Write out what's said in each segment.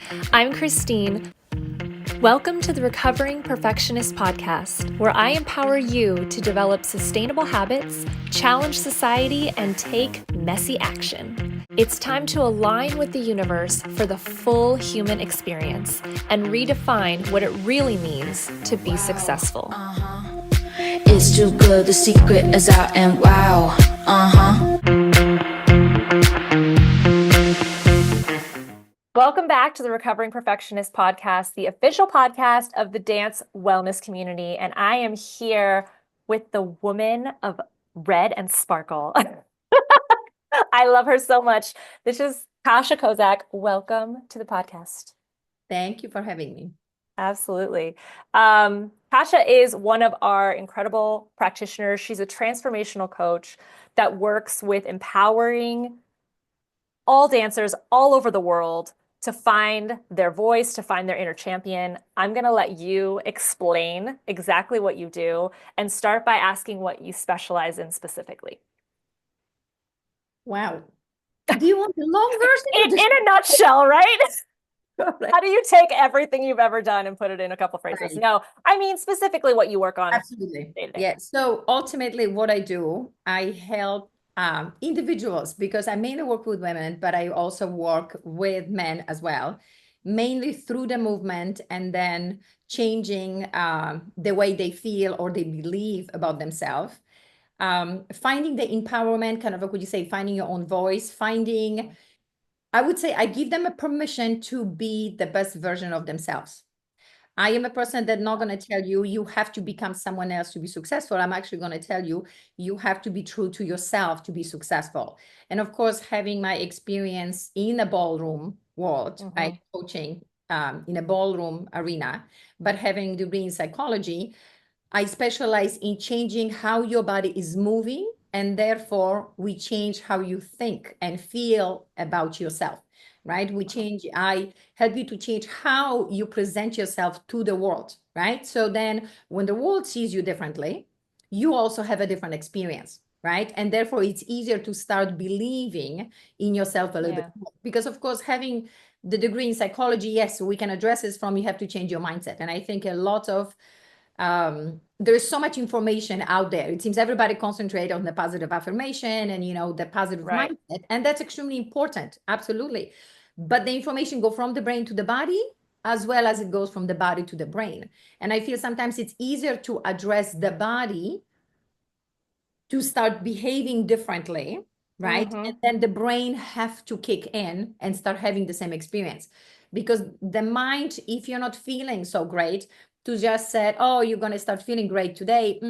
I'm Christine. Welcome to the Recovering Perfectionist Podcast, where I empower you to develop sustainable habits, challenge society, and take messy action. It's time to align with the universe for the full human experience and redefine what it really means to be successful. It's too good, the secret is out and wow. Welcome back to the Recovering Perfectionist Podcast, the official podcast of the dance wellness community. And I am here with the woman of red and sparkle. I love her so much. This is Kasia Kozak. Welcome to the podcast. Thank you for having me. Absolutely. Kasia is one of our incredible practitioners. She's a transformational coach that works with empowering all dancers all over the world to find their voice, to find their inner champion. I'm going to let you explain exactly what you do and start by asking what you specialize in specifically. Wow. Do you want the long version? In a nutshell, right? Right. How do you take everything you've ever done and put it in a couple phrases? Right. No, I mean specifically what you work on. Absolutely. day-to-day. Yeah. So ultimately what I do, I help individuals, because I mainly work with women, but I also work with men as well, mainly through the movement and then changing the way they feel or they believe about themselves. Finding the empowerment, kind of like, would you say, finding your own voice, I would say I give them a permission to be the best version of themselves. I am a person that's not going to tell you, you have to become someone else to be successful. I'm actually going to tell you, you have to be true to yourself to be successful. And of course, having my experience in a ballroom world, right, coaching in a ballroom arena, but having a degree in psychology, I specialize in changing how your body is moving, and therefore we change how you think and feel about yourself, right? I help you to change how you present yourself to the world, right? So then when the world sees you differently, you also have a different experience, right? And therefore it's easier to start believing in yourself a little bit more. Because of course, having the degree in psychology, yes, we can address this from, you have to change your mindset. And I think a lot of there's so much information out there. It seems everybody concentrate on the positive affirmation and, the positive mindset. And that's extremely important. Absolutely. But the information go from the brain to the body, as well as it goes from the body to the brain. And I feel sometimes it's easier to address the body to start behaving differently, right? And then the brain have to kick in and start having the same experience. Because the mind, if you're not feeling so great, to just say, oh, you're going to start feeling great today,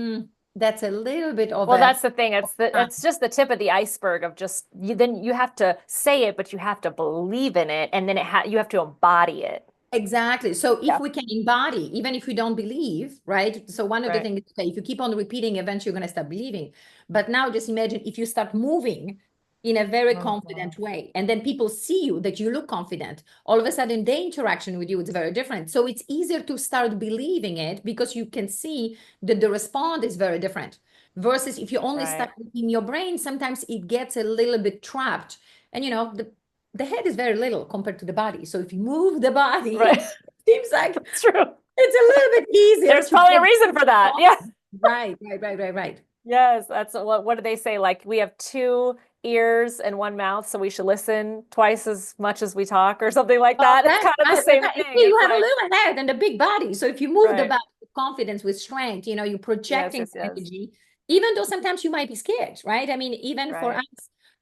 that's a little bit of that's the thing. It's just the tip of the iceberg of just then you have to say it, but you have to believe in it, and then you have to embody it. Exactly. So if we can embody, even if we don't believe, right? So one of the things, okay, if you keep on repeating, eventually you're going to start believing. But now just imagine if you start moving in a very confident way, and then people see you, that you look confident, all of a sudden the interaction with you is very different. So it's easier to start believing it because you can see that the response is very different. Versus if you only start in your brain, sometimes it gets a little bit trapped. And the head is very little compared to the body. So if you move the body, it seems like it's true. It's a little bit easier. There's probably a reason for that. Yeah. Right. Yes. That's what do they say? Like, we have 2 ears and 1 mouth, so we should listen twice as much as we talk, or something like that. It's kind of the same thing. You have a little head and a big body. So if you move the body with confidence, with strength, you're projecting energy, even though sometimes you might be scared, right? I mean, even for us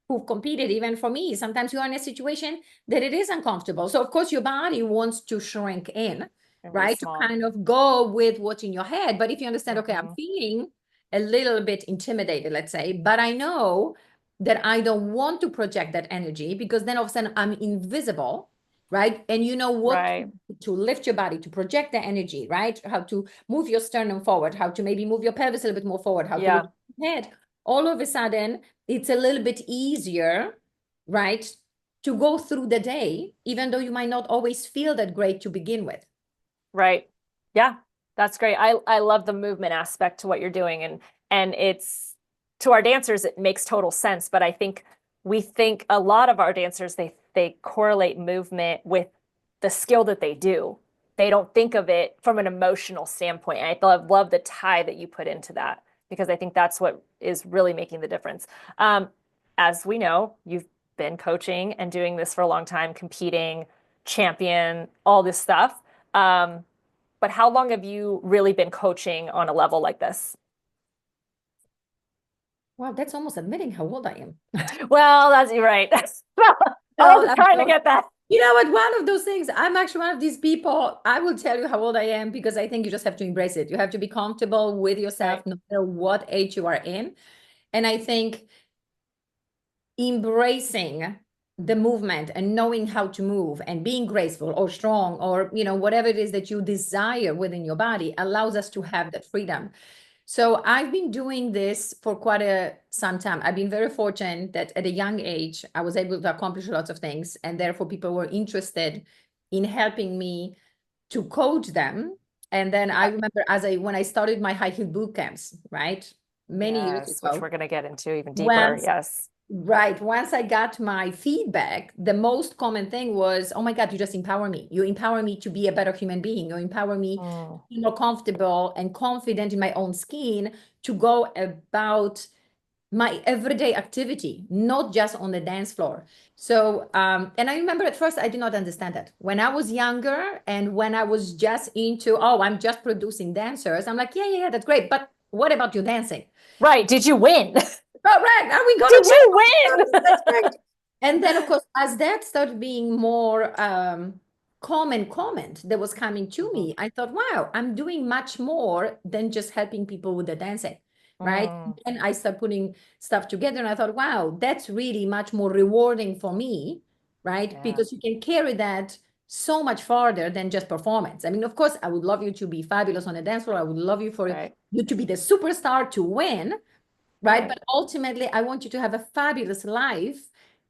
who've competed, even for me, sometimes you are in a situation that it is uncomfortable. So of course your body wants to shrink in, right? To kind of go with what's in your head. But if you understand, okay, I'm feeling a little bit intimidated, let's say, but I know that I don't want to project that energy, because then all of a sudden I'm invisible, right? And you know what to lift your body, to project the energy, right? How to move your sternum forward, how to maybe move your pelvis a little bit more forward, how to lift your head. All of a sudden, it's a little bit easier, right, to go through the day, even though you might not always feel that great to begin with. Right. Yeah, that's great. I love the movement aspect to what you're doing. And it's, to our dancers, it makes total sense. But I think a lot of our dancers, they correlate movement with the skill that they do. They don't think of it from an emotional standpoint. And love the tie that you put into that because I think that's what is really making the difference. As we know, you've been coaching and doing this for a long time, competing, champion, all this stuff. But how long have you really been coaching on a level like this? Wow, that's almost admitting how old I am. Well, that's you're right. I No, was trying to get that. you know what? One of those things, I'm actually one of these people. I will tell you how old I am because I think you just have to embrace it. You have to be comfortable with yourself, Right. no matter what age you are in. And I think embracing the movement and knowing how to move and being graceful or strong or whatever it is that you desire within your body allows us to have that freedom. So I've been doing this for some time. I've been very fortunate that at a young age I was able to accomplish lots of things, and therefore people were interested in helping me to coach them. And then I remember when I started my high heel boot camps, right, many years Yes, which ago. we're going to get into even deeper. Once Yes. Right. Once I got my feedback, the most common thing was, oh my God, you just empower me. You empower me to be a better human being. You empower me Mm, to be more comfortable and confident in my own skin to go about my everyday activity, not just on the dance floor. So, and I remember at first I did not understand that. When I was younger and when I was just into, oh, I'm just producing dancers, I'm like, yeah, that's great. But what about your dancing? right. Did you win? Correct. Are we gonna Did win? you Oh my God, win? that's great. And then, of course, as that started being more common comment that was coming to Mhm. me, I thought, wow, I'm doing much more than just helping people with the dancing, right? Mm, And I started putting stuff together, and I thought, wow, that's really much more rewarding for me, right? yeah. Because you can carry that so much farther than just performance. I mean, of course, I would love you to be fabulous on the dance floor. I would love you for Right. you to be the superstar to win, right? Right. But ultimately, I want you to have a fabulous life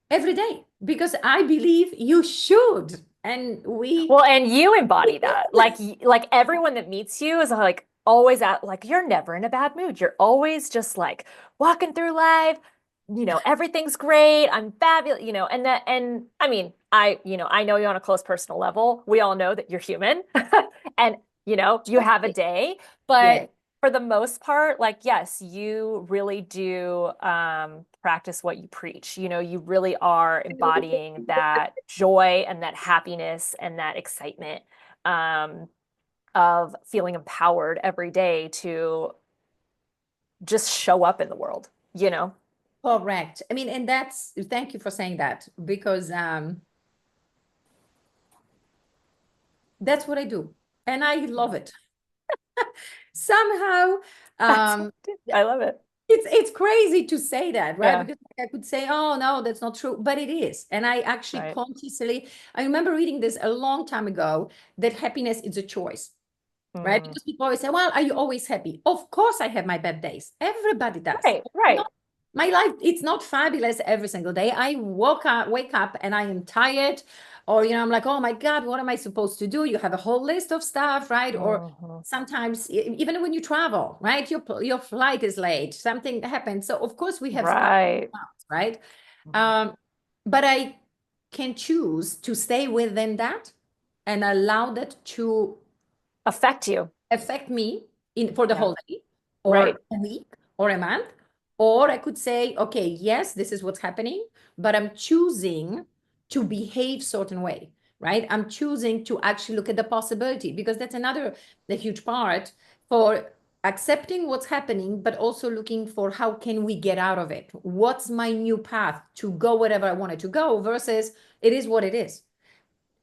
every day because I believe you should. And we, Well, and you embody that. Like everyone that meets you is like always at like you're never in a bad mood. You're always just like walking through life, everything's great. I'm fabulous, and I mean, I know you on a close personal level. We all know that you're human and you have a day, yeah, but for the most part, like, yes, you really do practice what you preach. You really are embodying that joy and that happiness and that excitement um, of feeling empowered every day to just show up in the world. correct. I mean, and thank you for saying that because that's what I do. And I love Yeah. it. Somehow, That's um, I love it. it's crazy to say that, right? Yeah, Because I could say, oh no, that's not true, but it is. And I actually right. consciously, I remember reading this a long time ago that happiness is a choice. Right? Mm. Because people always say, well, are you always happy? Of course I have my bad days. Everybody does. Right, right. My life, it's not fabulous every single day. I wake up and I am tired, or I'm like, oh my God, what am I supposed to do? You have a whole list of stuff, right? Or Mhm. sometimes even when you travel, right? Your flight is late, something happens. So of course we have stuff, Right. right? Mhm. Um, but I can choose to stay within that and allow that to Affect you. affect me for the Yeah, whole day right, or a week or a month. Or I could say, okay, yes, this is what's happening, but I'm choosing to behave certain way, right? I'm choosing to actually look at the possibility because that's the huge part for accepting what's happening, but also looking for how can we get out of it? What's my new path to go wherever I wanted to go versus it is what it is.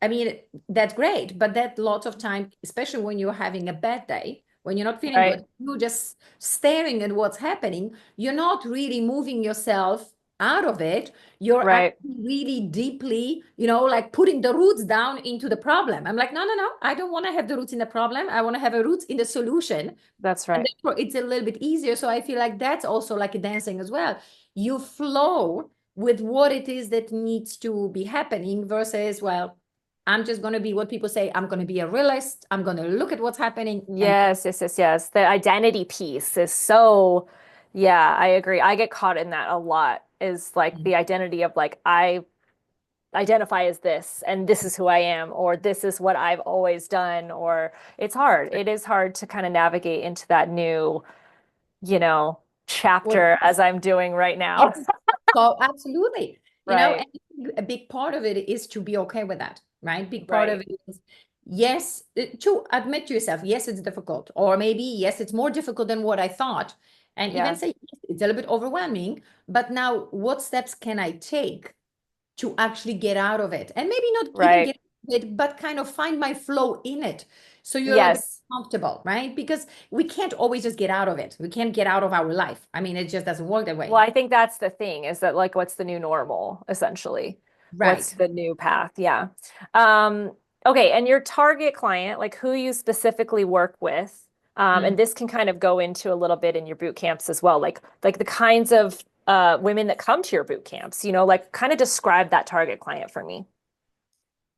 I mean, that's great, but that lots of time, especially when you're having a bad day, when you're not feeling right, good, you're just staring at what's happening. You're not really moving yourself out of it. You're right. actually really deeply, like putting the roots down into the problem. I'm like, no, no, no, I don't want to have the roots in the problem. I want to have a roots in the solution. That's And right. therefore it's a little bit easier. So I feel like that's also like a dancing as well. You flow with what it is that needs to be happening versus, well, I'm just going to be what people say. I'm going to be a realist. I'm going to look at what's happening. And Yes, yes, yes, yes. The identity piece is so, yeah, I agree. I get caught in that a lot, is like the identity of like, identify as this and this is who I am, or this is what I've always done, or it's hard. It is hard to kind of navigate into that new, What chapter as I'm doing right now. So absolutely, Right. and a big part of it is to be okay with that, right? Big part of Right. it is, yes, to admit to yourself, yes, it's difficult, or maybe, yes, it's more difficult than what I thought. And even Yeah. say, yes, it's a little bit overwhelming, but now what steps can I take to actually get out of it? And maybe not even Right. get out of it, but kind of find my flow in it. So you're a little bit Yes. comfortable, right? Because we can't always just get out of it. We can't get out of our life. I mean, it just doesn't work that Well, way. I think that's the thing is that like what's the new normal, essentially? What's Right. the new path? Yeah. Um, okay, and your target client, like who you specifically work with, and Mm. this can kind of go into a little bit in your boot camps as well, like the kinds of women that come to your boot camps, like kind of describe that target client for me.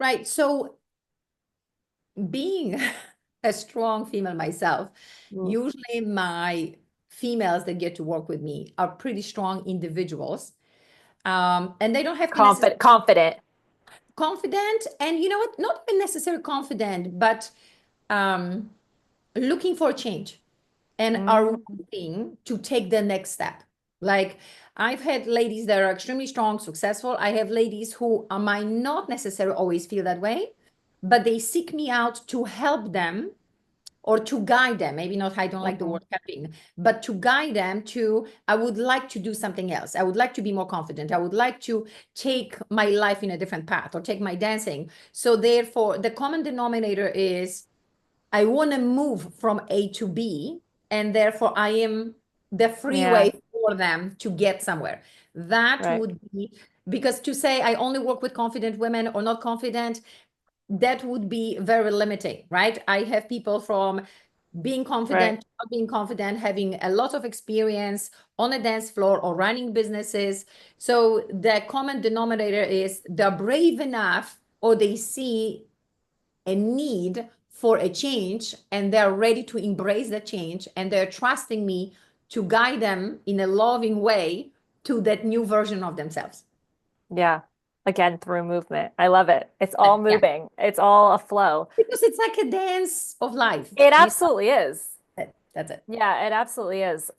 Right. So being a strong female myself, Mm. usually my females that get to work with me are pretty strong individuals. And they don't have to necessarily Confident. confident, and you know what, not even necessarily confident, but um, looking for a change and are Mm, willing to take the next step. Like I've had ladies that are extremely strong, successful. I have ladies who might not necessarily always feel that way, but they seek me out to help them or to guide them. Maybe not, I don't like the mhm. word helping, but to guide them to, I would like to do something else. I would like to be more confident. I would like to take my life in a different path or take my dancing. So therefore, the common denominator is I want to move from A to B, and therefore I am the Yeah, freeway for them to get somewhere. That right, would be, because to say I only work with confident women or not confident, that would be very limiting, right? I have people from being right. confident, not being confident, having a lot of experience on a dance floor or running businesses. So the common denominator is they're brave enough or they see a need for a change and they're ready to embrace the change and they're trusting me to guide them in a loving way to that new version of themselves. Yeah. Again, through movement. I love it. It's all Yeah, moving. It's all a flow. because it's like a dance of life. It You absolutely is. know, that's it. Yeah, it absolutely is.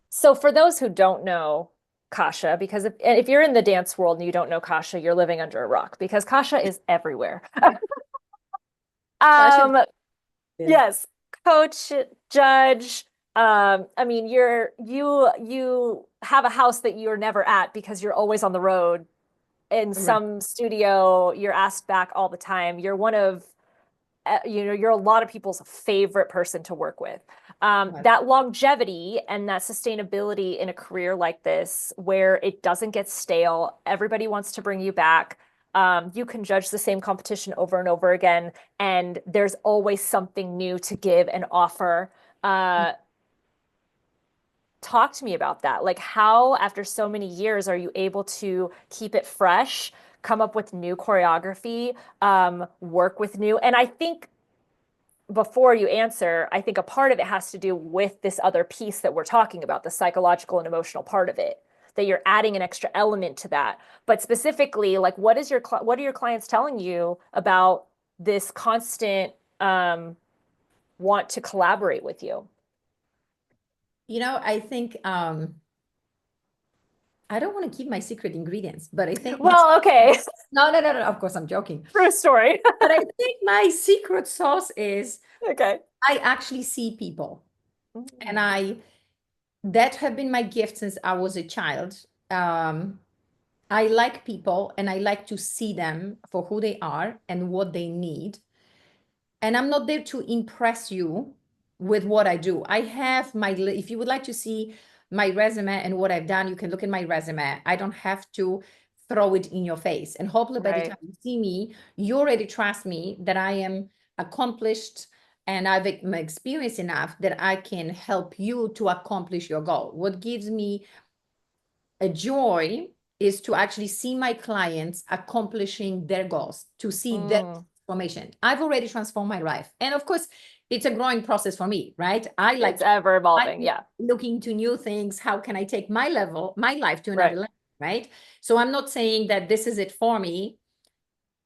So for those who don't know Kasia, because if you're in the dance world and you don't know Kasia, you're living under a rock because Kasia is everywhere. Gosh, Um, yeah. yes, coach, judge. I mean, you have a house that you're never at because you're always on the road. In Right. some studio, you're asked back all the time. You're one of you're a lot of people's favorite person to work with. Right. That longevity and that sustainability in a career like this, where it doesn't get stale, everybody wants to bring you back. You can judge the same competition over and over again, and there's always something new to give and offer. Uh, Talk to me about that. Like, how, after so many years, are you able to keep it fresh, come up with new choreography, work with new? And I think before you answer, I think a part of it has to do with this other piece that we're talking about, the psychological and emotional part of it, that you're adding an extra element to that. But specifically, like what are your clients telling you about this constant want to collaborate with you? I think I don't want to keep my secret ingredients, but I think my Well, okay, no, no, no, no, of course I'm joking. true story. But I think my secret sauce is Okay. I actually see people. And Mm, I that have been my gift since I was a child. Um, I like people and I like to see them for who they are and what they need. And I'm not there to impress you with what I do. I have if you would like to see my resume and what I've done, you can look at my resume. I don't have to throw it in your face. And hopefully by the right. time you see me, you already trust me that I am accomplished and I've experienced enough that I can help you to accomplish your goal. What gives me a joy is to actually see my clients accomplishing their goals, to see their Mm, transformation. I've already transformed my life. And of course, it's a growing process for me, right? it's ever I evolving. like Yeah. looking to new things. How can I take my life to another Right. level? right? So I'm not saying that this is it for me,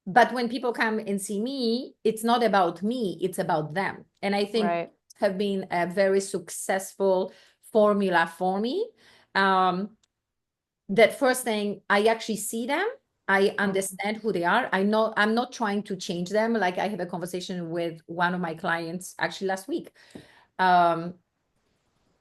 but when people come and see me, it's not about me, it's about them. And I think Right. have been a very successful formula for me. That first thing, I actually see them. I understand who they are. I know I'm not trying to change them. Like I had a conversation with one of my clients actually last week.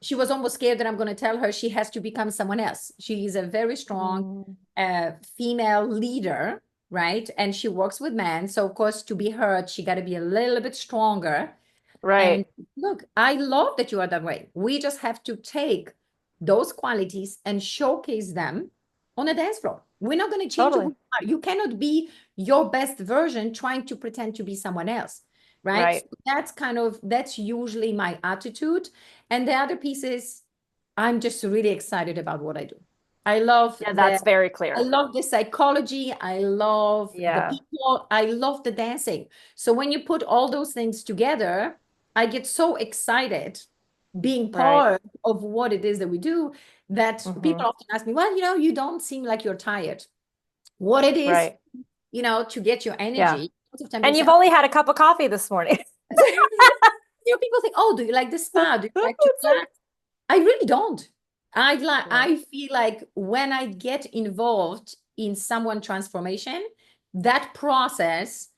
She was almost scared that I'm going to tell her she has to become someone else. She is a very strong Mm. female leader, right? And she works with men. So, of course, to be heard, she got to be a little bit stronger. And Right. look, I love that you are that way. We just have to take those qualities and showcase them on a dance floor. We're not going to change who Totally. you are. You cannot be your best version trying to pretend to be someone else, right? Right. So that's usually my attitude. And the other piece is I'm just really excited about what I do. I love Yeah, the that's very I clear. love the psychology. I love the Yeah. people. I love the dancing. So when you put all those things together, I get so excited being Right. part of what it is that we do that people often ask me, well, you don't seem like you're tired. What it is, Right. to get your Yeah. energy. Most of the time And people say, you've only had a cup of coffee this morning. people think, oh, do you like the spa? Do you like to It's relax? I really don't. right. I feel like when I get involved in someone transformation, that process,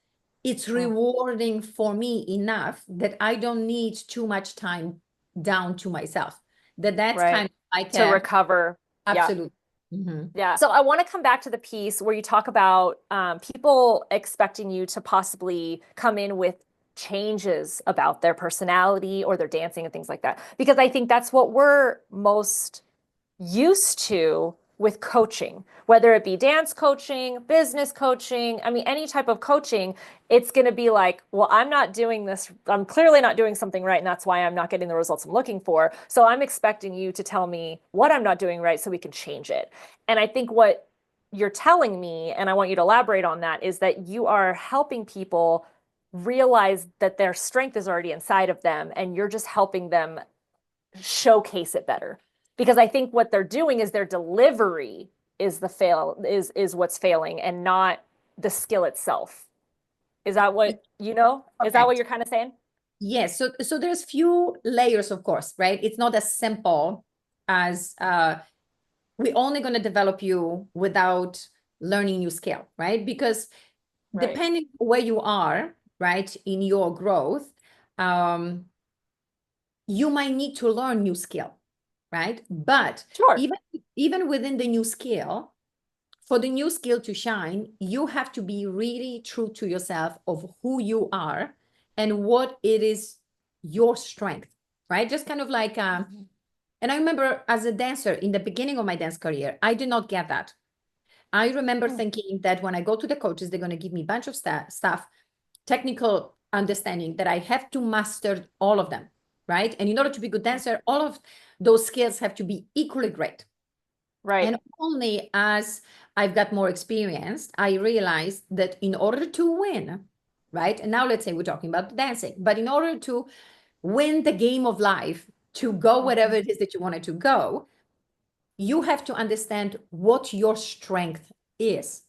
it's Mm. rewarding for me enough that I don't need too much time down to myself. That's kind Right. of like To a recover. Yeah. absolute. Mhm. Yeah. So I want to come back to the piece where you talk about people expecting you to possibly come in with changes about their personality or their dancing and things like that. Because I think that's what we're most used to with coaching, whether it be dance coaching, business coaching, I mean, any type of coaching, it's going to be like, well, I'm not doing this. I'm clearly not doing something right. And that's why I'm not getting the results I'm looking for. So I'm expecting you to tell me what I'm not doing right so we can change it. And I think what you're telling me, and I want you to elaborate on that, is that you are helping people realize that their strength is already inside of them and you're just helping them showcase it better because I think what they're doing is their delivery is the fail is what's failing and not the skill itself. Is that what is that what Correct. you're kind of saying? Yes. So there's few layers, of course, right? It's not as simple as we're only going to develop you without learning new skill, right? Because Right. depending where you are, right, in your growth, um, you might need to learn new skill, right? But Sure. even within the new skill, for the new skill to shine, you have to be really true to yourself of who you are and what it is your strength, right? Just kind of like and I remember as a dancer in the beginning of my dance career, I did not get that. I remember Mm. thinking that when I go to the coaches, they're going to give me a bunch of stuff, technical understanding that I have to master all of them, right? And in order to be a good dancer, all of those skills have to be equally great. Right. And only as I've got more experience, I realized that in order to win, right? And now let's say we're talking about dancing, but in order to win the game of life, to go wherever it is that you wanted to go, you have to understand what your strength is.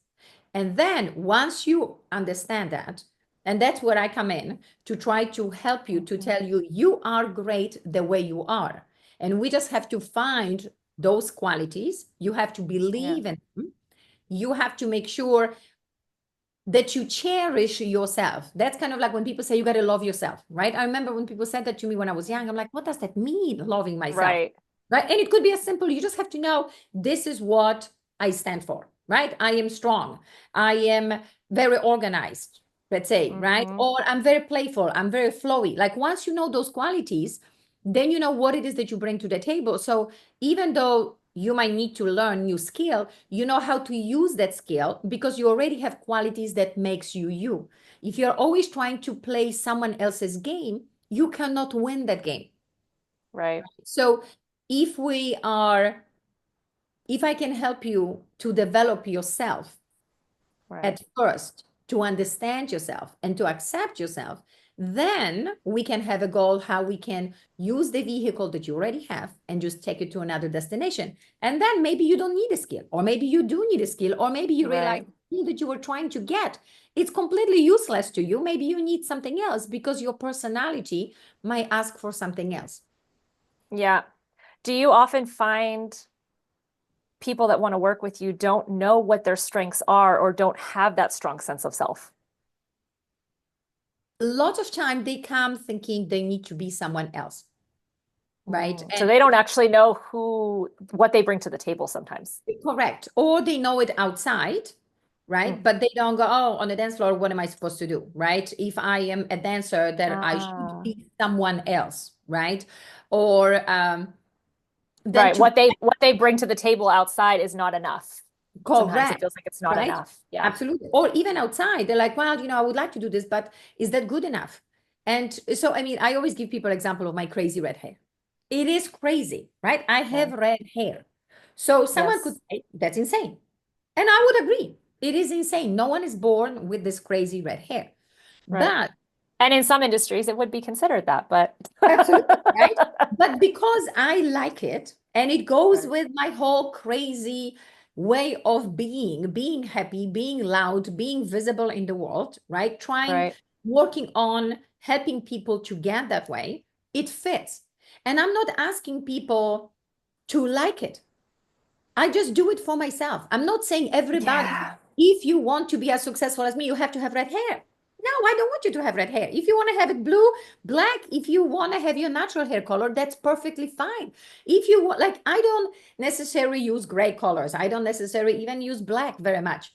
And then once you understand that, and that's where I come in to try to help you to tell you, you are great the way you are. And we just have to find those qualities. You have to Yeah. believe in them. You have to make sure that you cherish yourself. That's kind of like when people say you got to love yourself, right? I remember when people said that to me when I was young, I'm like, what does that mean, loving myself? Right. Right? And it could be as simple, you just have to know this is what I stand for, right? I am strong. I am very organized, let's say, right? Hmm. Or I'm very playful. I'm very flowy. Like once you know those qualities, then you know what it is that you bring to the table. So even though you might need to learn new skill, you know how to use that skill because you already have qualities that makes you you. If you're always trying to play someone else's game, you cannot win that game. Right. So if we are, if I can help you to develop yourself Right. at first, to understand yourself and to accept yourself, then we can have a goal how we can use the vehicle that you already have and just take it to another destination. And then maybe you don't need a skill, or maybe you do need a skill, or maybe you realize Right. the skill that you were trying to get, it's completely useless to you. Maybe you need something else because your personality might ask for something else. Yeah. Do you often find people that want to work with you don't know what their strengths are or don't have that strong sense of self? A lot of time they come thinking they need to be someone else, right? So And they don't actually know what they bring to the table sometimes. correct. Or they know it outside, right? Mm. But they don't go, oh, on the dance floor, what am I supposed to do, right? If I am a dancer, that I should Ah, be someone else, right? Or then right. to What they bring to the table outside is not enough. Sometimes it correct, feels like it's not right? enough. Yeah. Absolutely. Or even outside, they're like, well, I would like to do this, but is that good enough? And so, I mean, I always give people example of my crazy red hair. It is crazy, right? I have Yeah. red hair. So someone could Yes. say, that's insane. And I would agree. It is insane. No one is born with this crazy red hair. Right. But And in some industries, it would be considered that, but absolutely, right? But because I like it and it goes Right. with my whole crazy way of being happy, being loud, being visible in the world, right? Right. Working on helping people to get that way, it fits. And I'm not asking people to like it. I just do it for myself. I'm not saying everybody, Yeah. if you want to be as successful as me, you have to have red hair. No, I don't want you to have red hair. If you want to have it blue, black, if you want to have your natural hair color, that's perfectly fine. If you want, like, I don't necessarily use gray colors. I don't necessarily even use black very much.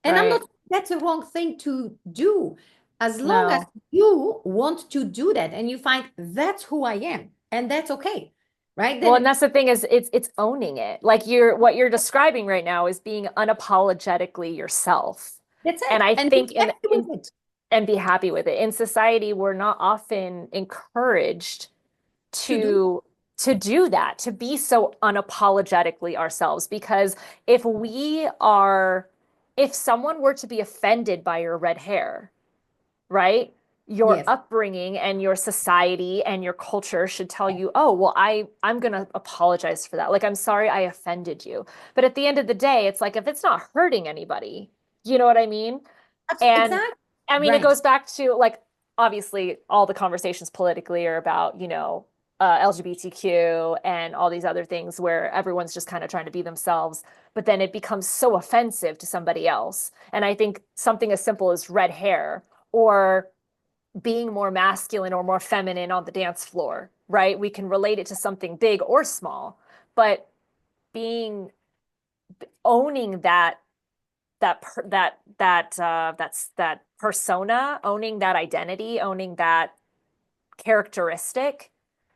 And I'm not, Right. that's a wrong thing to do. As long as No. you want to do that and you find that's who I am, and that's okay, right? Well, and Then that's the thing is it's owning it. Like what you're describing right now is being unapologetically yourself. that's And it. I And be think happy with it. and be happy with it. In society, we're not often encouraged To do to do that, to be so unapologetically ourselves. Because if someone were to be offended by your red hair, right? Your yes, upbringing and your society and your culture should tell you, oh, well, I'm gonna apologize for that. Like, I'm sorry I offended you. But at the end of the day, it's like if it's not hurting anybody, you know what I mean? And exactly. I mean, it Right. goes back to like obviously all the conversations politically are about, LGBTQ and all these other things where everyone's just kind of trying to be themselves, but then it becomes so offensive to somebody else. And I think something as simple as red hair or being more masculine or more feminine on the dance floor, right? We can relate it to something big or small, but being owning that persona, owning that identity, owning that characteristic.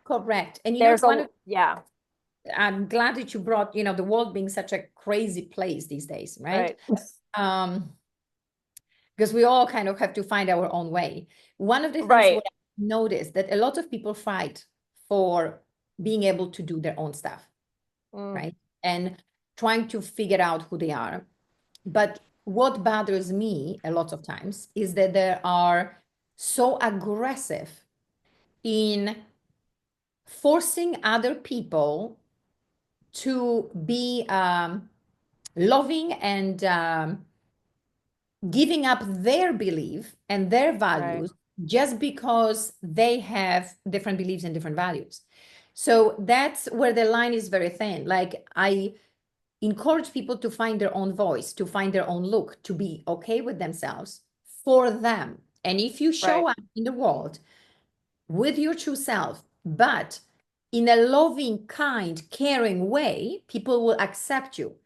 Correct. And There's one a of, yeah, I'm glad that you brought, the world being such a crazy place these days, right? right, Um, because we all kind of have to find our own way. One of the things right, what I noticed that a lot of people fight for being able to do their own stuff, mm, right? And trying to figure out who they are. But what bothers me a lot of times is that they are so aggressive in forcing other people to be loving and giving up their belief and their right, values just because they have different beliefs and different values. So that's where the line is very thin. Like, I encourage people to find their own voice, to find their own look, to be okay with themselves for them. And if you show right, up in the world with your true self, but in a loving, kind, caring way, people will accept you.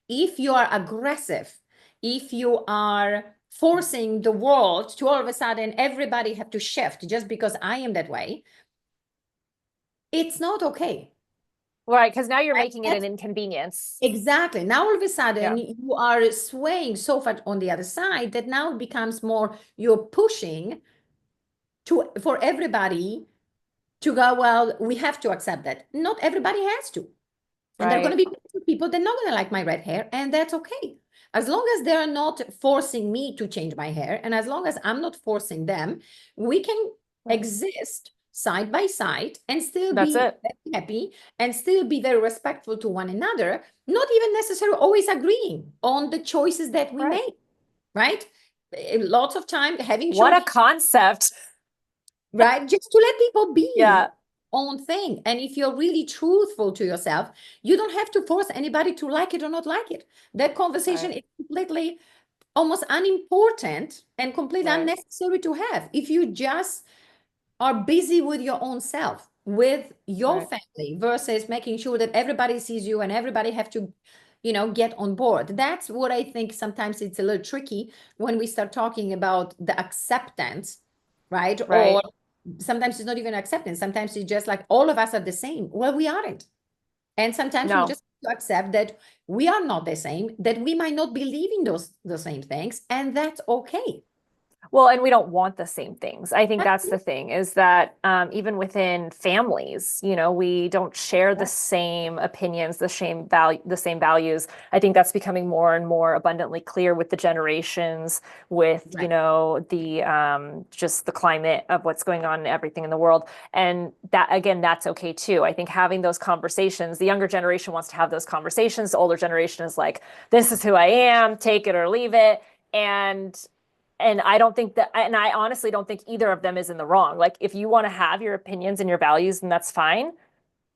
If you are aggressive, if you are forcing the world to all of a sudden everybody have to shift just because I am that way, it's not okay. right. Because now you're Right? making it an That's inconvenience. exactly. Now all of a Yeah, sudden you are swaying so far on the other side that now it becomes more you're pushing to for everybody to go, well, we have to accept that. Not everybody has to. And there are going right, to be people that are not going to like my red hair, and that's okay. As long as they're not forcing me to change my hair, and as long as I'm not forcing them, we can exist side by side and still That's be it. very happy and still be very respectful to one another, not even necessarily always agreeing on the choices that we Right. make, right? Lots of time having What a short, concept. right? Just to let people be Yeah. own thing. And if you're really truthful to yourself, you don't have to force anybody to like it or not like it. That conversation Right. is completely almost unimportant and completely Right. unnecessary to have if you just are busy with your own self, with your Right. family, versus making sure that everybody sees you and everybody have to, get on board. That's what I think sometimes it's a little tricky when we start talking about the acceptance, right? Or Right. sometimes it's not even acceptance. Sometimes it's just like all of us are the same. Well, we aren't. And sometimes we No. just have to accept that we are not the same, that we might not believe in the same things, and that's okay. Well, and we don't want the same things. I think that's Absolutely. the thing is that even within families, we don't share the same opinions, the same values. I think that's becoming more and more abundantly clear with the generations, with, Right. the just the climate of what's going on and everything in the world. And that, again, that's okay too. I think having those conversations, the younger generation wants to have those conversations. The older generation is like, this is who I am, take it or leave it. And I don't think that, and I honestly don't think either of them is in the wrong. Like, if you want to have your opinions and your values, then that's fine.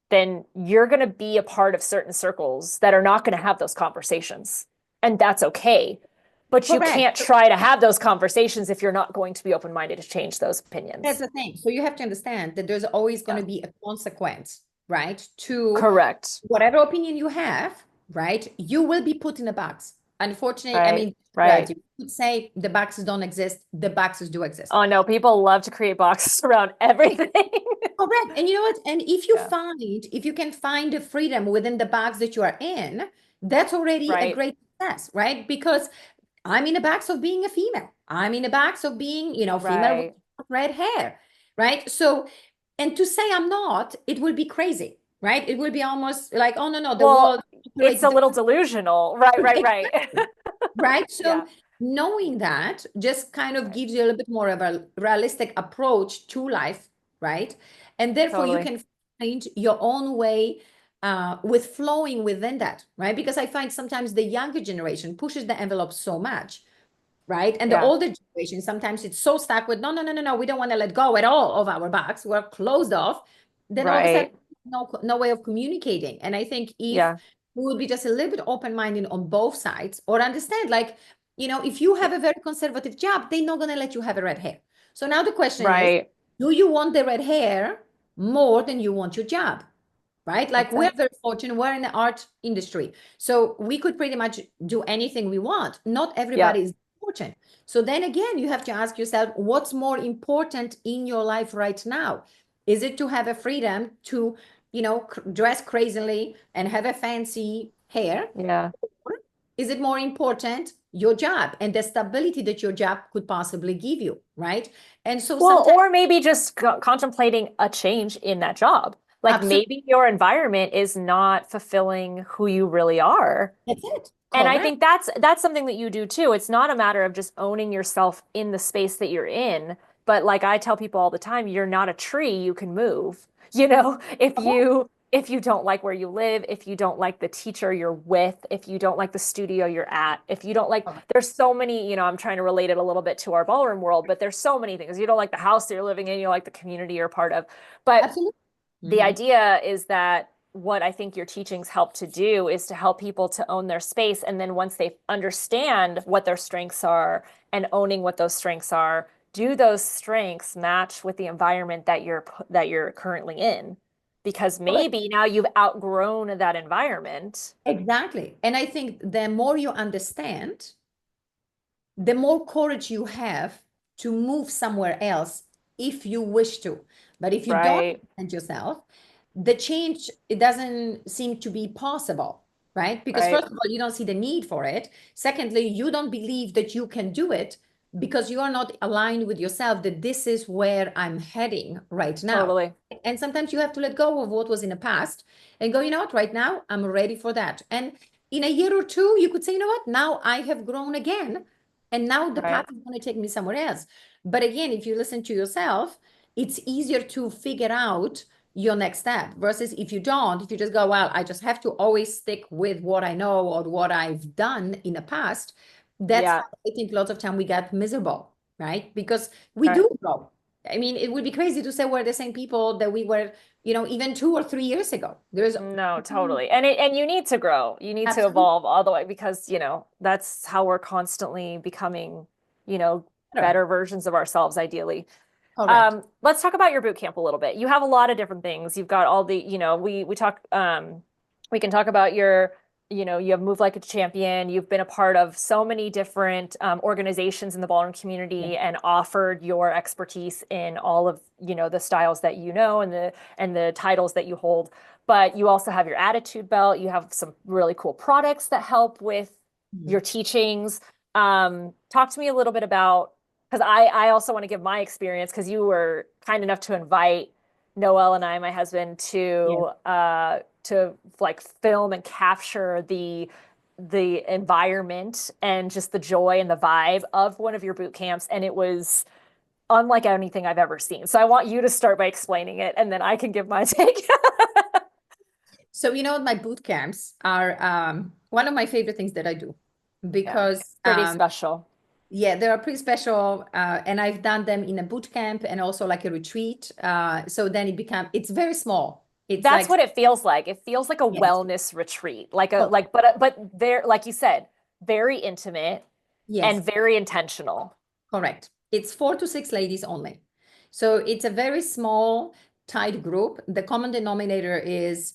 Then you're going to be a part of certain circles that are not going to have those conversations. And that's okay. But you Correct. can't try to have those conversations if you're not going to be open-minded to change those That's opinions. the thing. So you have to understand that there's always going to Yeah. be a consequence, right? To Correct. whatever opinion you have, right? You will be put in a box. Unfortunately, I Right. mean, Right. reality. You could say the boxes don't exist. The boxes do exist. Oh no, people love to create boxes around everything. Correct. And you know what? And if you Yeah. if you can find the freedom within the box that you are in, that's already a Right. great success, right? Because I'm in a box of being a female. I'm in a box of being, female with Right. red hair, right? So, and to say I'm not, it will be crazy, right? It will be almost like, oh, no, no, the Well, world it's operates a little differently. delusional. Right, right, right. Exactly, right? Yeah, So knowing that just kind of right. gives you a little bit more of a realistic approach to life, right? And therefore you Totally. can find your own way with flowing within that, right? Because I find sometimes the younger generation pushes the envelope so much, right? And the Yeah, older generation, sometimes it's so stuck with, no, no, no, no, no, we don't want to let go at all of our box. We're closed off. Then all of a sudden, right. no way of communicating. And I think if Yeah, we would be just a little bit open-minded on both sides, or understand, like, if you have a very conservative job, they're not going to let you have a red hair. So now the question is, right. do you want the red hair more than you want your job? Right? Like, That's we're it. very fortunate. We're in the art industry. So we could pretty much do anything we want. Not Yeah, everybody is fortunate. So then again, you have to ask yourself, what's more important in your life right now? Is it to have a freedom to, dress crazily and have a fancy hair? yeah. Or is it more important your job and the stability that your job could possibly give you, right? And so Well, sometimes, or maybe just contemplating a change in that job. Like absolutely, maybe your environment is not fulfilling who you really are. that's it. And I Correct. think that's something that you do too. It's not a matter of just owning yourself in the space that you're in, but like I tell people all the time, you're not a tree, you can move. If you don't like where you live, if you don't like the teacher you're with, if you don't like the studio you're at, if you don't like, Correct. there's so many, I'm trying to relate it a little bit to our ballroom world, but there's so many things. You don't like the house that you're living in, you don't like the community you're part of. But Absolutely. the Mhm. idea is that what I think your teachings help to do is to help people to own their space. And then once they understand what their strengths are and owning what those strengths are, do those strengths match with the environment that you're currently in? Because Correct. maybe now you've outgrown that environment. Exactly. And I think the more you understand, the more courage you have to move somewhere else if you wish to. But if you don't Right, understand yourself, the change, it doesn't seem to be possible, right? Because right, first of all, you don't see the need for it. Secondly, you don't believe that you can do it because you are not aligned with yourself that this is where I'm heading right now. totally. And sometimes you have to let go of what was in the past and go, you know what, right now I'm ready for that. And in a year or two, you could say, you know what, now I have grown again. And now the path Right. is going to take me somewhere else. But again, if you listen to yourself, it's easier to figure out your next step versus if you don't, if you just go, well, I just have to always stick with what I know or what I've done in the past. That's how Yeah. I think lots of time we get miserable, right? Because we Right. do grow. I mean, it would be crazy to say we're the same people that we were, even 2 or 3 years ago. There's No, totally. And you need to grow. You need to absolutely evolve all the way because, that's how we're constantly becoming, better. better versions of ourselves, ideally. Correct. Let's talk about your boot camp a little bit. You have a lot of different things. You've got all the, we can talk about you have moved like a champion. You've been a part of so many different organizations in the ballroom Yeah. community and offered your expertise in all of, the styles that you know and the titles that you hold. But you also have your attitude belt. You have some really cool products that help with Mhm. your teachings. Talk to me a little bit about because I also want to give my experience because you were kind enough to invite Noel and I, my husband, Yeah. to like film and capture the environment and just the joy and the vibe of one of your boot camps, and it was unlike anything I've ever seen. So I want you to start by explaining it, and then I can give my take. So, my boot camps are one of my favorite things that I do Yeah, because, pretty special. yeah, they are pretty special. And I've done them in a boot camp and also like a retreat. So then it's very small. It's That's like, what it feels like. It feels like a yes, wellness retreat, like a correct. like, but there, like you said, very intimate Yes, and very intentional. correct. It's 4 to 6 ladies only. So it's a very small, tight group. The common denominator is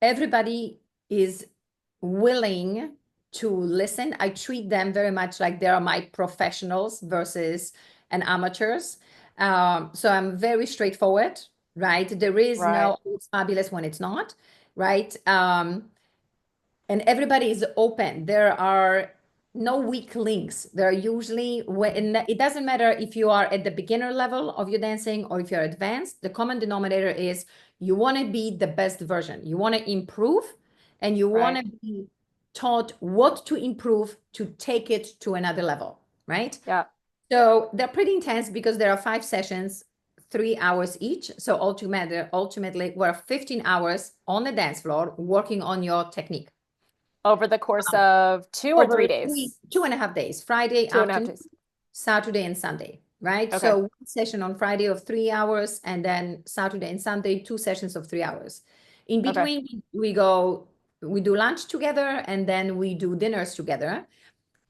everybody is willing to listen. I treat them very much like they are my professionals versus an amateurs. So I'm very straightforward, right? There is Right, no, "Oh, it's fabulous" when it's not, right? And everybody is open. There are no weak links. There are usually, when it doesn't matter if you are at the beginner level of your dancing or if you're advanced, the common denominator is you want to be the best version. You want to improve and you want right. to be taught what to improve to take it to another level, right? Yeah. So they're pretty intense because there are 5 sessions, 3 hours each. So ultimately, we're 15 hours on the dance floor working on your technique Over the course of 2 or 3 over three, days, 2.5 days, Friday 2.5 afternoon, days. Saturday and Sunday, right? Okay. So one session on Friday of 3 hours, and then Saturday and Sunday, 2 sessions of 3 hours. In Okay. between, we do lunch together, and then we do dinners together.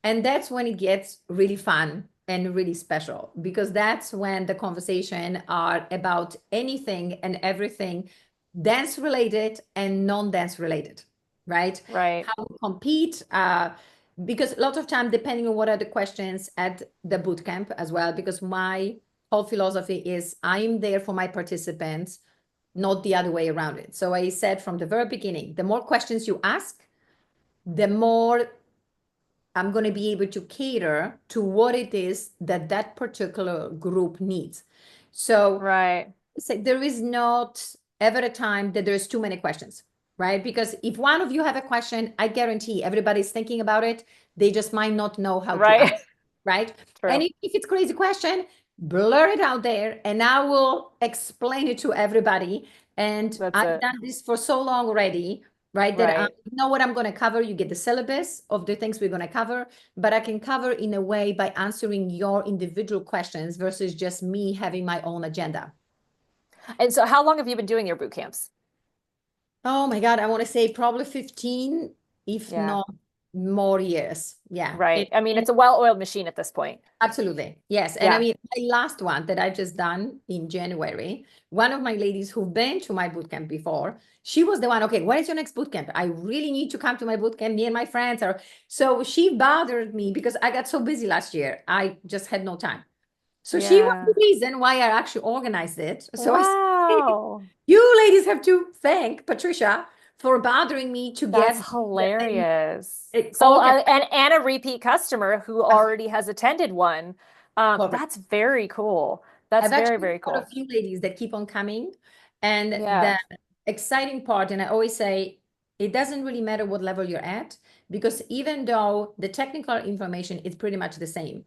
And that's when it gets really fun and really special because that's when the conversation are about anything and everything dance related and non-dance related, right? Right. How we compete, because a lot of time, depending on what are the questions at the boot camp as well, because my whole philosophy is I'm there for my participants, not the other way around it. So I said from the very beginning, the more questions you ask, the more I'm going to be able to cater to what it is that that particular group needs. So Right. there is not ever a time that there's too many questions, right? Because if one of you have a question, I guarantee everybody's thinking about it. They just might not know how to ask, Right. right? And True. if it's crazy question, blur it out there and I will explain it to everybody. And That's I've it. done this for so long already, right? That I Right. know what I'm going to cover. You get the syllabus of the things we're going to cover, but I can cover in a way by answering your individual questions versus just me having my own agenda. And so how long have you been doing your boot camps? Oh my God, I want to say probably 15, if Yeah. not more years. Yeah. Right. I mean, it's a well-oiled machine at this point. Absolutely. Yes. And I Yeah. mean, my last one that I've just done in January, one of my ladies who've been to my boot camp before, she was the one, okay, what is your next boot camp? I really need to come to my boot camp. Me and my friends are. So she bothered me because I got so busy last year. I just had no time. So she was the Yeah. reason why I actually organized it. So I said, Wow. you ladies have to thank Patricia for bothering me to get That's and hilarious. So, organize. and a repeat customer who already has attended one. Correct. That's very cool. That's I've very, actually very got a cool. few ladies that keep on coming. And Yeah. the exciting part, and I always say, It doesn't really matter what level you're at, because even though the technical information is pretty much the same,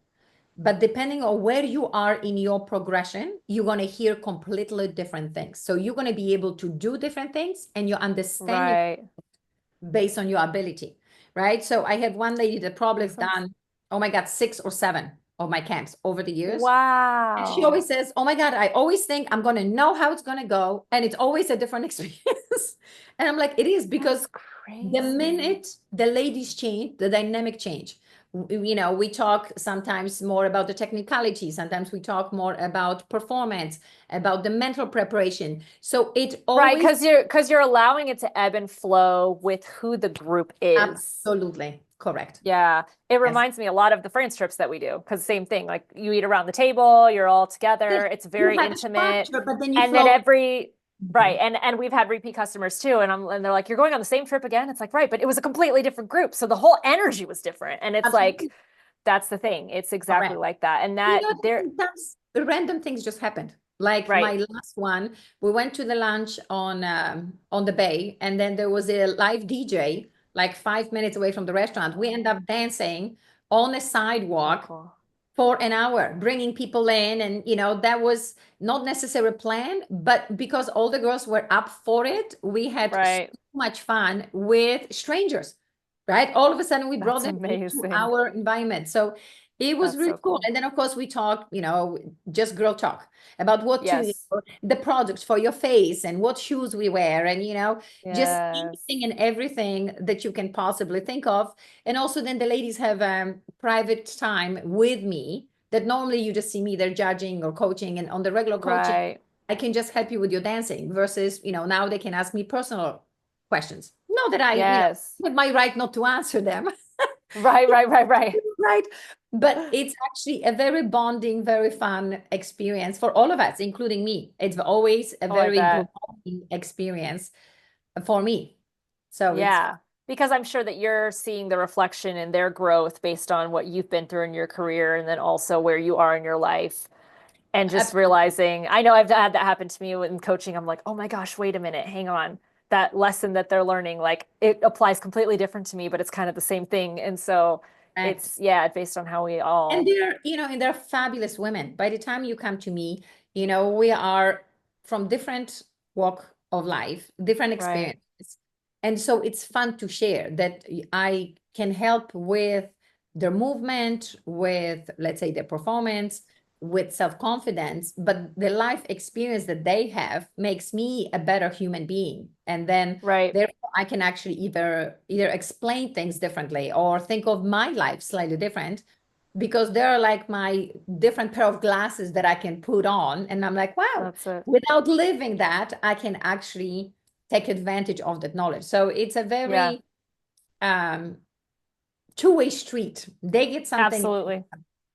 but depending on where you are in your progression, you're going to hear completely different things. So you're going to be able to do different things, and you understand it Right. based on your ability, right? So I have one lady that probably has Makes sense. done, oh my God, 6 or 7 of my camps over the years. And she Wow. always says, oh my God, I always think I'm going to know how it's going to go. And it's always a different experience. And I'm like, it is, because That's the crazy. minute the ladies change, the dynamic change. You know, we talk sometimes more about the technicality, sometimes we talk more about performance, about the mental preparation. So it Right, always, because you're allowing it to ebb and flow with who the group is. absolutely correct. Yeah, it Yes. reminds me a lot of the France trips that we do, because same thing, like you eat around the table, you're all Yes, together, it's you very have a intimate. structure, but then you And then flow. right, Mhm. and we've had repeat customers too, and they're like, "You're going on the same trip again?" It's like, "Right, but it was a completely different group, so the whole energy was different." And it's like Absolutely that's the thing. It's exactly correct. like that. And You that know, there sometimes random things just happened. Like right. my last one, we went to the lunch on the bay, and then there was a live DJ like 5 minutes away from the restaurant. We end up dancing on a So sidewalk cool. for an hour, bringing people in, and that was not necessarily planned, but because all the girls were up for it, we had so Right. much fun with strangers, right? All of a sudden, we brought That's them into amazing. our environment. So it was That's really so cool. cool. And then, of course, we talked, just girl talk about what to, Yes. the products for your face and what shoes we wear, and, just Yes. anything and everything that you can possibly think of. And also, then the ladies have private time with me that normally you just see me there judging or coaching. And on the regular coaching, Right. I can just help you with your dancing versus, now they can ask me personal questions. Not that I, Yes. have my right not to answer them. Right, right, right, right. Right. But it's actually a very bonding, very fun experience for all of us, including me. It's always a Oh, I very bet. growing experience for me. So it's Yeah. Because I'm sure that you're seeing the reflection in their growth based on what you've been through in your career and then also where you are in your life. And just absolutely realizing, I know I've had that happen to me in coaching. I'm like, oh my gosh, wait a minute, hang on. That lesson that they're learning, like it applies completely different to me, but it's kind of the same thing. And so correct. it's, yeah, based on how we And all, they're fabulous women. By the time you come to me, we are from different walk of life, different right, experiences. And so it's fun to share that I can help with their movement, with, let's say, their performance, with self-confidence, but the life experience that they have makes me a better human being. And then right. therefore I can actually either explain things differently or think of my life slightly different, because they're like my different pair of glasses that I can put on. And I'm like, wow, That's it. without living that, I can actually take advantage of that knowledge. So it's a Yeah, very um, two-way street. They get something. absolutely.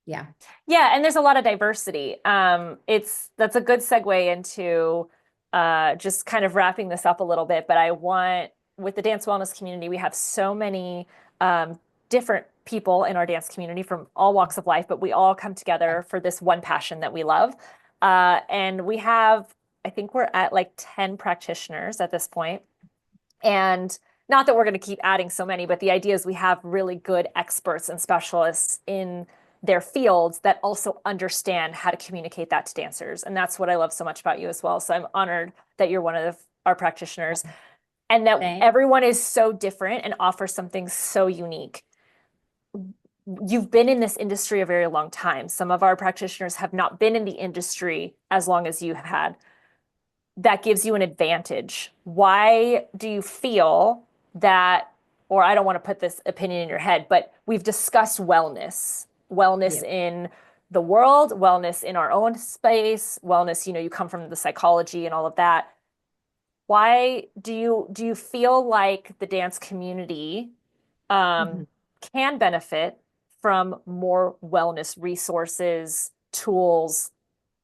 Yeah. Yeah, and there's a lot of diversity. That's a good segue into just kind of wrapping this up a little bit. But I want, with the dance wellness community, we have so many different people in our dance community from all walks of life, but we all come together for this one passion that we love. And we have, I think we're at like 10 practitioners at this point. And not that we're going to keep adding so many, but the idea is we have really good experts and specialists in their fields that also understand how to communicate that to dancers. And that's what I love so much about you as well. So I'm honored that you're one of our practitioners and that Thank everyone is so different and offers something so unique. You've been in this industry a very long time. Some of our practitioners have not been in the industry as long as you have had. That gives you an advantage. Why do you feel that, or I don't want to put this opinion in your head, but we've discussed wellness you. in the world, wellness in our own space, wellness, you come from the psychology and all of that. Why do you feel like the dance community Mhm. um, can benefit from more wellness resources, tools,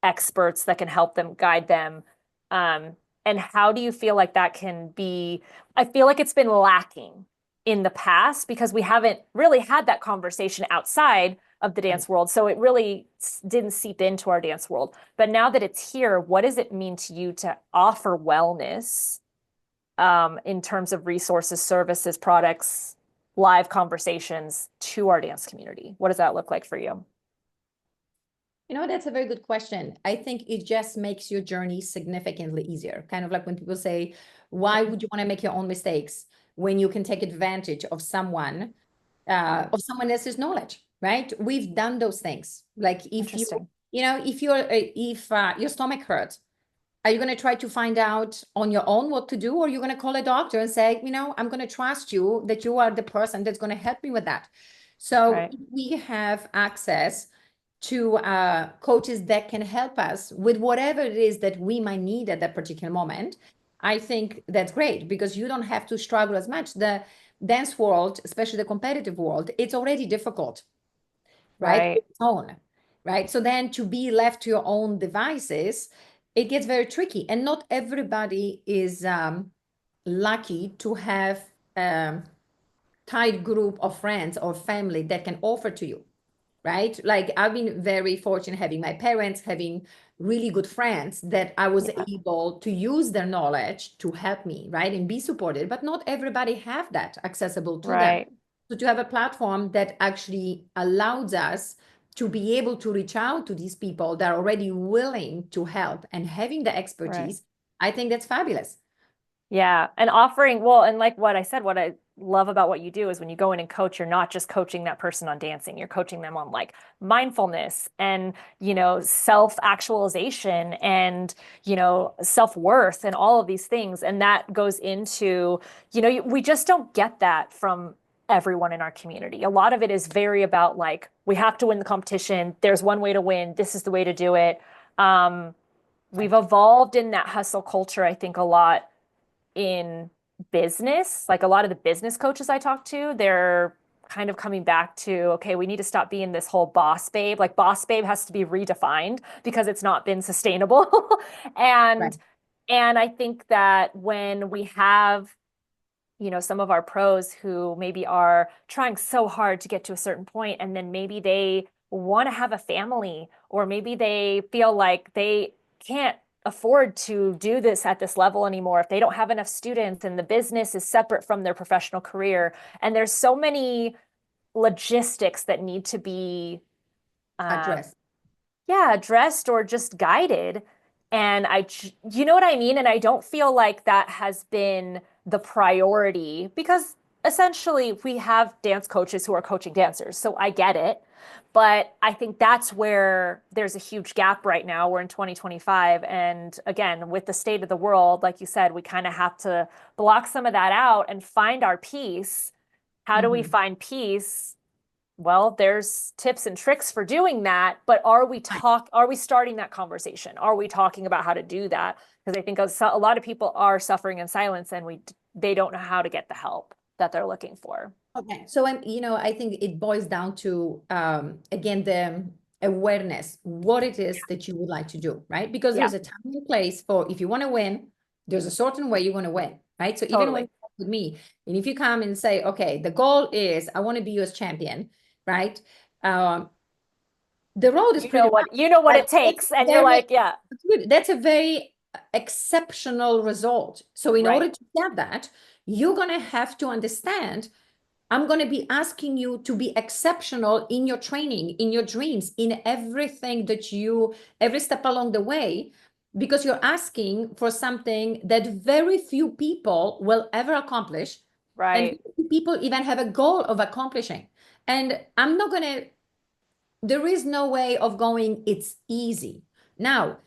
experts that can help them guide them? Um, and how do you feel like that can be? I feel like it's been lacking in the past because we haven't really had that conversation outside of the Right. dance world. So it really didn't seep into our dance world. But now that it's here, what does it mean to you to offer wellness in terms of resources, services, products, live conversations to our dance community? What does that look like for you? You know, that's a very good question. I think it just makes your journey significantly easier. Kind of like when people say, why would you want to make your own mistakes when you can take advantage of someone else's knowledge, right? We've done those things. Like if you, Interesting. if your stomach hurts, are you going to try to find out on your own what to do, or are you going to call a doctor and say, I'm going to trust you that you are the person that's going to help me with that? So Right. if we have access to coaches that can help us with whatever it is that we might need at that particular moment, I think that's great, because you don't have to struggle as much. The dance world, especially the competitive world, it's already difficult, right? Right. Its own, right? So then to be left to your own devices, it gets very tricky. And not everybody is lucky to have tight group of friends or family that can offer to you, right? Like I've been very fortunate having my parents, having really good friends that I was Yeah. able to use their knowledge to help me, right? And be supported, but not everybody have that accessible to them. Right. So to have a platform that actually allows us to be able to reach out to these people that are already willing to help and having the Right. expertise, I think that's fabulous. Yeah. And offering, well, and like what I said, what I love about what you do is when you go in and coach, you're not just coaching that person on dancing, you're coaching them on like mindfulness and, self-actualization and, self-worth and all of these things. And that goes into, we just don't get that from everyone in our community. A lot of it is very about like, we have to win the competition. There's one way to win. This is the way to do it. We've evolved in that hustle culture, I think, a lot in business. Like a lot of the business coaches I talk to, they're kind of coming back to, okay, we need to stop being this whole boss babe. Like boss babe has to be redefined because it's not been sustainable. Right. and and I think that when we have, some of our pros who maybe are trying so hard to get to a certain point, and then maybe they want to have a family, or maybe they feel like they can't afford to do this at this level anymore if they don't have enough students and the business is separate from their professional career. And there's so many logistics that need to be um, Address. yeah, addressed or just guided. And you know what I mean? And I don't feel like that has been the priority because essentially we have dance coaches who are coaching dancers. So I get it. But I think that's where there's a huge gap right now. We're in 2025. And again, with the state of the world, like you said, we kind of have to block some of that out and find our peace. How do we Mhm. find peace? Well, there's tips and tricks for doing that, but are we starting that conversation? Are we talking about how to do that? Because I think a lot of people are suffering in silence and they don't know how to get the help that they're looking for. Okay. So I think it boils down to again the awareness, what it is that you would like to do, right? Because Yeah, there's a time and place for if you want to win, there's a certain way you're going to win, right? So even when totally. you talk with me, and if you come and say, okay, the goal is I want to be US champion, right? Um, the road is pretty rough, You know what but it takes. And you're like, yeah, that's a very exceptional result. So in right, order to get that, you're going to have to understand I'm going to be asking you to be exceptional in your training, in your dreams, in everything every step along the way, because you're asking for something that very few people will ever accomplish. And right, very few people even have a goal of accomplishing. And there is no way of going, it's easy. Now,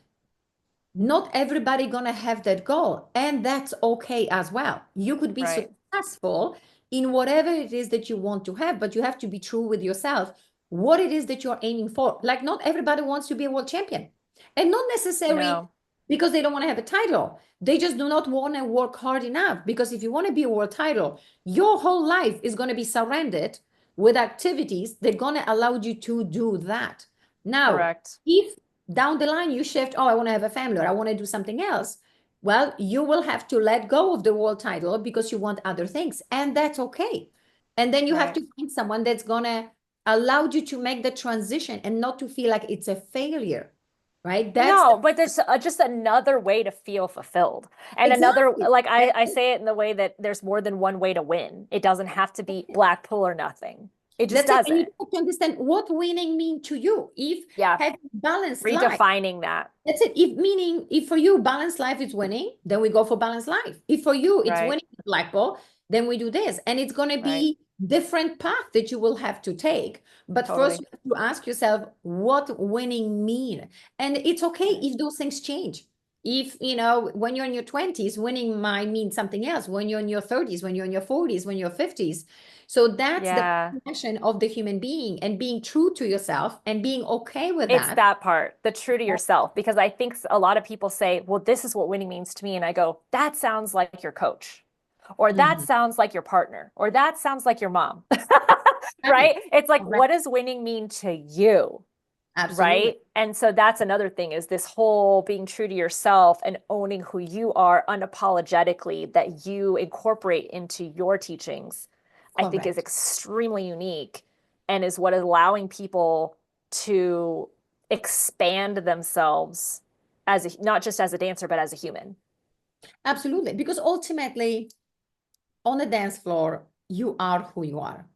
not everybody gonna have that goal, and that's okay as well. You could be right, successful in whatever it is that you want to have, but you have to be true with yourself, what it is that you're aiming for. Like not everybody wants to be a world champion, and not necessarily no, because they don't want to have a title. They just do not want to work hard enough, because if you want to be a world title, your whole life is going to be surrounded with activities that are going to allow you to do that. Now, correct, if down the line you shift, oh, I want to have a family, or I want to do something else, well, you will have to let go of the world title because you want other things, and that's okay. And then you have right, to find someone that's gonna allow you to make the transition and not to feel like it's a failure. right? That's No, but there's just another way to feel fulfilled. And another, exactly. like I say it in the way that there's more than one way to win. It doesn't have to be Blackpool or nothing. It just That's it. And you doesn't. have to understand what winning mean to you. If Yeah. having balanced life, Redefining that. that's it. If for you balanced life is winning, then we go for balanced life. If for you it's Right. winning Blackpool, then we do this. And it's going to be different path that you will have to take. But first Totally. you have to ask yourself what winning mean. And it's okay if those things change. If, when you're in your 20s, winning might mean something else. When you're in your 30s, when you're in your 40s, when you're 50s. So that's the Yeah. passion of the human being, and being true to yourself and being okay with It's that. that part, the true to yourself, because I think a lot of people say, well, this is what winning means to me. And I go, that sounds like your coach, or that Mhm. sounds like your partner, or that sounds like your mom. Right? It's like, Correct. what does winning mean to you? Absolutely. Right? And so that's another thing, is this whole being true to yourself and owning who you are unapologetically, that you incorporate into your teachings, I think is Correct. extremely unique, and is what is allowing people to expand themselves as not just as a dancer, but as a human. Absolutely. Because ultimately, on the dance floor, you are who you are.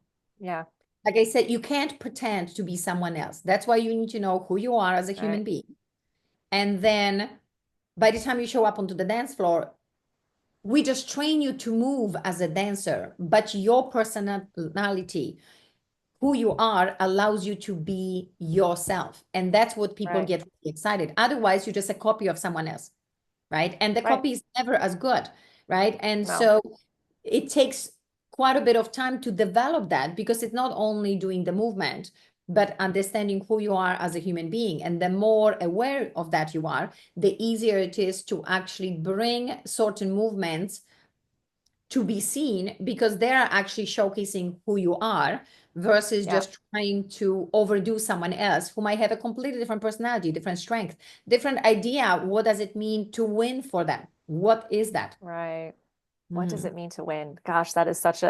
Yeah. Like I said, you can't pretend to be someone else. That's why you need to know who you are as a human Right. being. And then by the time you show up onto the dance floor, we just train you to move as a dancer, but your personality, who you are, allows you to be yourself. And that's what people Right. get excited. Otherwise, you're just a copy of someone else, right? And the Right. copy is never as good, right? And No. so it takes quite a bit of time to develop that, because it's not only doing the movement, but understanding who you are as a human being. And the more aware of that you are, the easier it is to actually bring certain movements to be seen, because they're actually showcasing who you are, versus Yeah. just trying to overdo someone else who might have a completely different personality, different strength, different idea. What does it mean to win for them? What is that? Right. What does Mhm. it mean to win? Gosh, that is such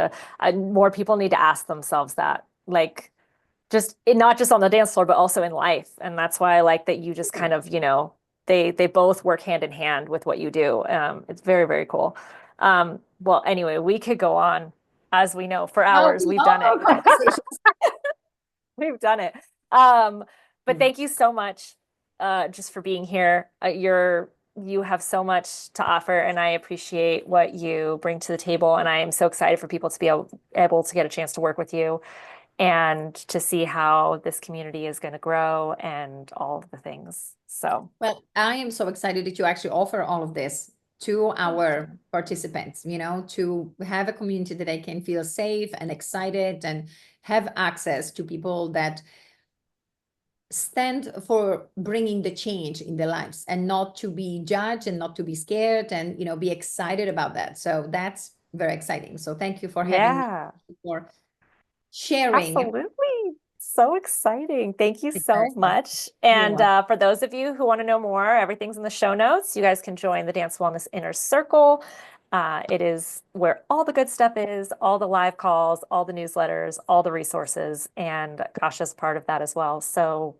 more people need to ask themselves that. Like, not just on the dance floor, but also in life. And that's why I like that you just kind of, they both work hand in hand with what you do. It's very, very cool. Well, anyway, we could go on, as we know, for Well, hours. we We've love done it. our conversations. We've done it. But Mm. thank you so much, just for being here. You have so much to offer, and I appreciate what you bring to the table. And I am so excited for people to be able to get a chance to work with you, and to see how this community is going to grow and all of the things. So Well, I am so excited that you actually offer all of this to our participants, to have a community that they can feel safe and excited, and have access to people that stand for bringing the change in their lives, and not to be judged and not to be scared, and be excited about that. So that's very exciting. So thank you for having me, yeah, for sharing. absolutely. So exciting. Thank you It's so very exciting. much. You're And welcome. for those of you who want to know more, everything's in the show notes. You guys can join the Dance Wellness Inner Circle. It is where all the good stuff is, all the live calls, all the newsletters, all the resources, and Kasha's part of that as well. So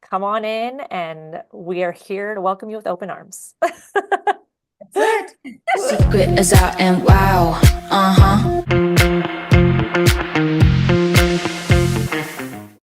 come on in, and we are here to welcome you with open arms. That's it. Secret is out and wow. Uh huh.